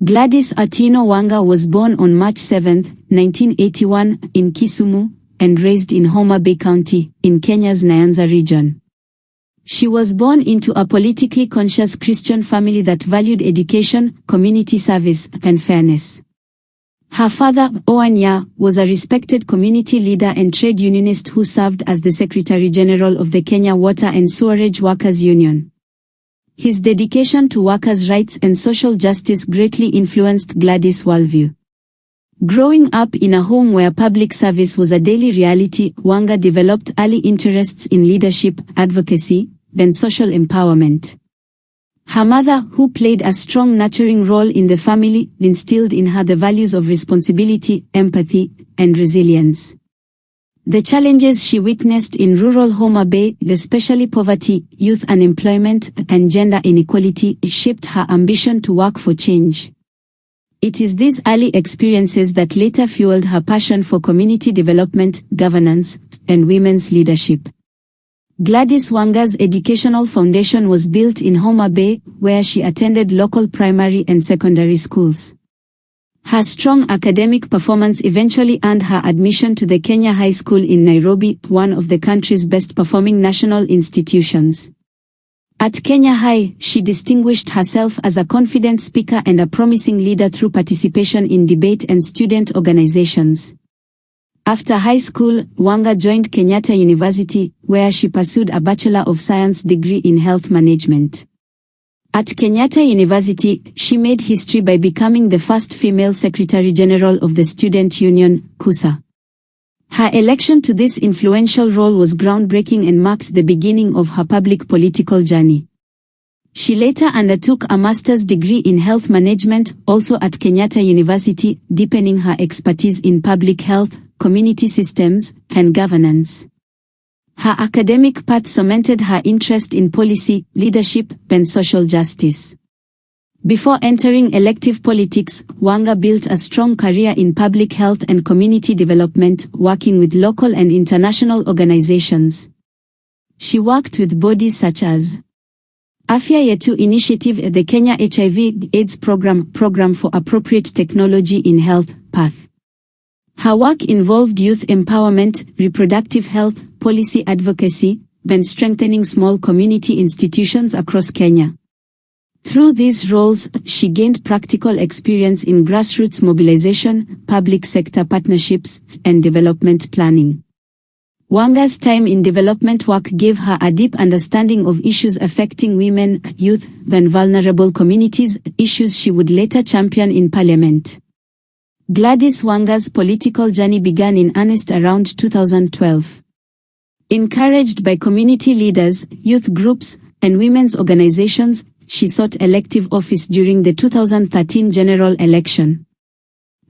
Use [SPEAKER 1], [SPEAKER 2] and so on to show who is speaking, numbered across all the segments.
[SPEAKER 1] Gladys Atieno Wanga was born on March 7, 1981, in Kisumu, and raised in Homa Bay County, in Kenya's Nyanza region. She was born into a politically conscious Christian family that valued education, community service, and fairness. Her father, Owen Yaa, was a respected community leader and trade unionist who served as the Secretary General of the Kenya Water and Sewerage Workers Union. His dedication to workers' rights and social justice greatly influenced Gladys' worldview. Growing up in a home where public service was a daily reality, Wanga developed early interests in leadership, advocacy, and social empowerment. Her mother, who played a strong nurturing role in the family, instilled in her the values of responsibility, empathy, and resilience. The challenges she witnessed in rural Homa Bay, especially poverty, youth unemployment, and gender inequality, shaped her ambition to work for change. It is these early experiences that later fueled her passion for community development, governance, and women's leadership. Gladys Wanga's educational foundation was built in Homa Bay, where she attended local primary and secondary schools. Her strong academic performance eventually earned her admission to the Kenya High School in Nairobi, one of the country's best-performing national institutions. At Kenya High, she distinguished herself as a confident speaker and a promising leader through participation in debate and student organizations. After high school, Wanga joined Kenyatta University, where she pursued a Bachelor of Science degree in health management. At Kenyatta University, she made history by becoming the first female Secretary General of the Student Union, KUSA. Her election to this influential role was groundbreaking and marked the beginning of her public political journey. She later undertook a master's degree in health management, also at Kenyatta University, deepening her expertise in public health, community systems, and governance. Her academic path cemented her interest in policy, leadership, and social justice. Before entering elective politics, Wanga built a strong career in public health and community development, working with local and international organizations. She worked with bodies such as Afya Yetu Initiative, the Kenya HIV/AIDS Program for Appropriate Technology in Health, PATH. Her work involved youth empowerment, reproductive health, policy advocacy, and strengthening small community institutions across Kenya. Through these roles, she gained practical experience in grassroots mobilization, public sector partnerships, and development planning. Wanga's time in development work gave her a deep understanding of issues affecting women, youth, and vulnerable communities, issues she would later champion in parliament. Gladys Wanga's political journey began in earnest around 2012. Encouraged by community leaders, youth groups, and women's organizations, she sought elective office during the 2013 general election.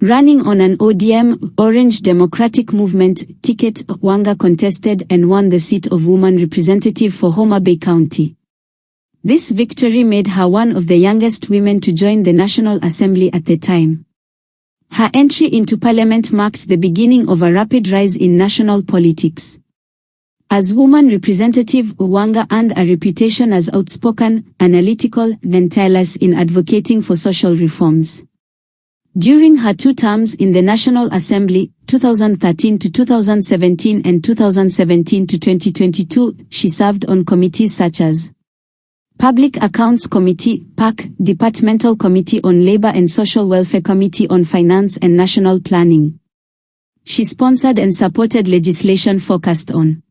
[SPEAKER 1] Running on an ODM, Orange Democratic Movement, ticket, Wanga contested and won the seat of woman representative for Homa Bay County. This victory made her one of the youngest women to join the National Assembly at the time. Her entry into parliament marked the beginning of a rapid rise in national politics. As woman representative, Wanga earned a reputation as outspoken, analytical, and tireless in advocating for social reforms. During her 2 terms in the National Assembly, 2013 to 2017 and 2017 to 2022, she served on committees such as Public Accounts Committee, PAC, Departmental Committee on Labor and Social Welfare, Committee on Finance and National Planning. She sponsored and supported legislation focused on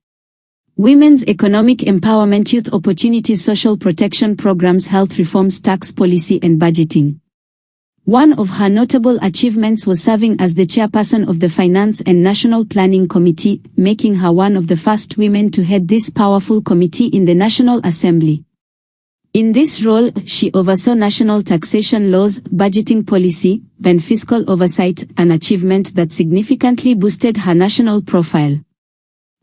[SPEAKER 1] women's economic empowerment, youth opportunities, social protection programs, health reforms, tax policy, and budgeting. One of her notable achievements was serving as the chairperson of the Finance and National Planning Committee, making her one of the first women to head this powerful committee in the National Assembly. In this role, she oversaw national taxation laws, budgeting policy, and fiscal oversight, an achievement that significantly boosted her national profile.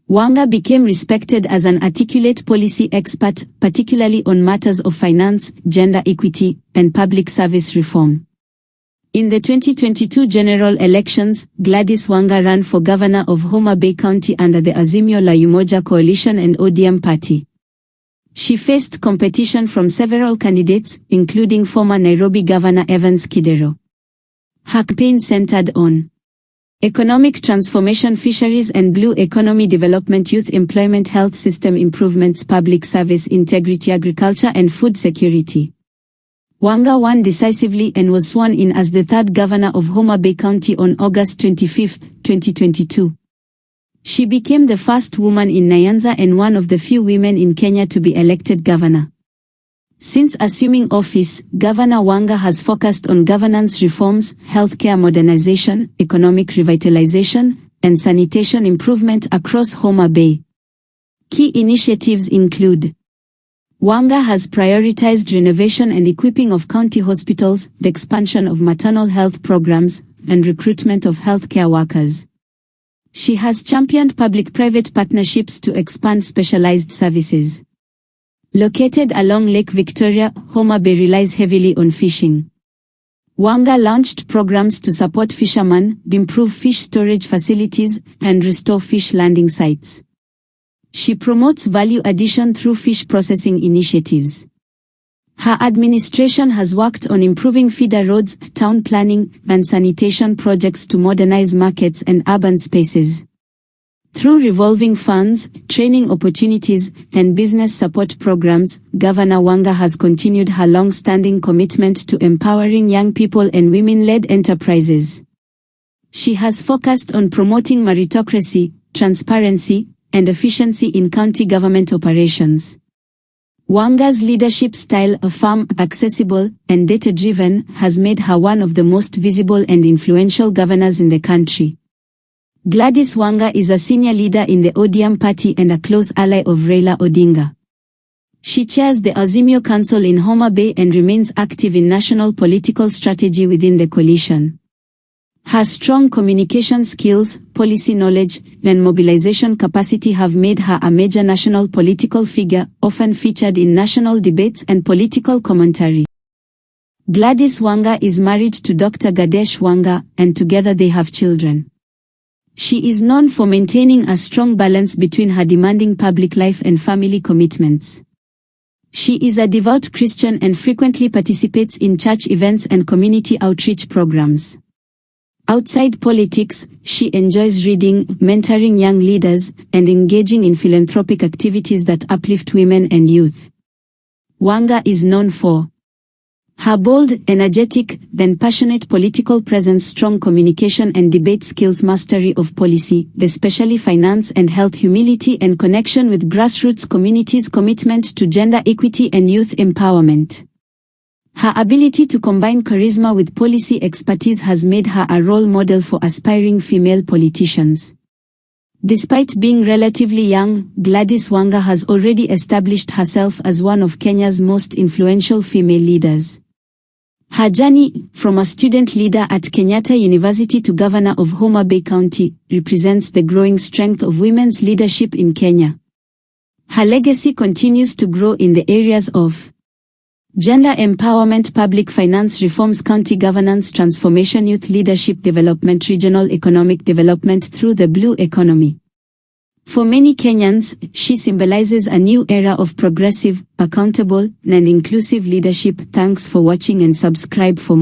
[SPEAKER 1] Wanga became respected as an articulate policy expert, particularly on matters of finance, gender equity, and public service reform. In the 2022 general elections, Gladys Wanga ran for governor of Homa Bay County under the Azimio la Umoja coalition and ODM party. She faced competition from several candidates, including former Nairobi Governor Evans Kidero. Her campaign centered on economic transformation, fisheries and blue economy development, youth employment, health system improvements, public service integrity, agriculture and food security. Wanga won decisively and was sworn in as the third governor of Homa Bay County on August 25, 2022. She became the first woman in Nyanza and one of the few women in Kenya to be elected governor. Since assuming office, Governor Wanga has focused on governance reforms, healthcare modernization, economic revitalization, and sanitation improvement across Homa Bay. Key initiatives include: Wanga has prioritized renovation and equipping of county hospitals, the expansion of maternal health programs, and recruitment of healthcare workers. She has championed public-private partnerships to expand specialized services. Located along Lake Victoria, Homa Bay relies heavily on fishing. Wanga launched programs to support fishermen, improve fish storage facilities, and restore fish landing sites. She promotes value addition through fish processing initiatives. Her administration has worked on improving feeder roads, town planning, and sanitation projects to modernize markets and urban spaces. Through revolving funds, training opportunities, and business support programs, Governor Wanga has continued her long-standing commitment to empowering young people and women-led enterprises. She has focused on promoting meritocracy, transparency, and efficiency in county government operations. Wanga's leadership style, firm, accessible, and data-driven, has made her one of the most visible and influential governors in the country. Gladys Wanga is a senior leader in the ODM party and a close ally of Raila Odinga. She chairs the Azimio Council in Homa Bay and remains active in national political strategy within the coalition. Her strong communication skills, policy knowledge, and mobilization capacity have made her a major national political figure, often featured in national debates and political commentary. Gladys Wanga is married to Dr. Gladys Wanga, and together they have children. She is known for maintaining a strong balance between her demanding public life and family commitments. She is a devout Christian and frequently participates in church events and community outreach programs. Outside politics, she enjoys reading, mentoring young leaders, and engaging in philanthropic activities that uplift women and youth. Wanga is known for her bold, energetic, and passionate political presence, strong communication and debate skills, mastery of policy, especially finance and health, humility and connection with grassroots communities, commitment to gender equity and youth empowerment. Her ability to combine charisma with policy expertise has made her a role model for aspiring female politicians. Despite being relatively young, Gladys Wanga has already established herself as one of Kenya's most influential female leaders. Her journey, from a student leader at Kenyatta University to governor of Homa Bay County, represents the growing strength of women's leadership in Kenya. Her legacy continues to grow in the areas of gender empowerment, public finance reforms, county governance transformation, youth leadership development, regional economic development through the blue economy. For many Kenyans, she symbolizes a new era of progressive, accountable, and inclusive leadership. Thanks for watching and subscribe for more.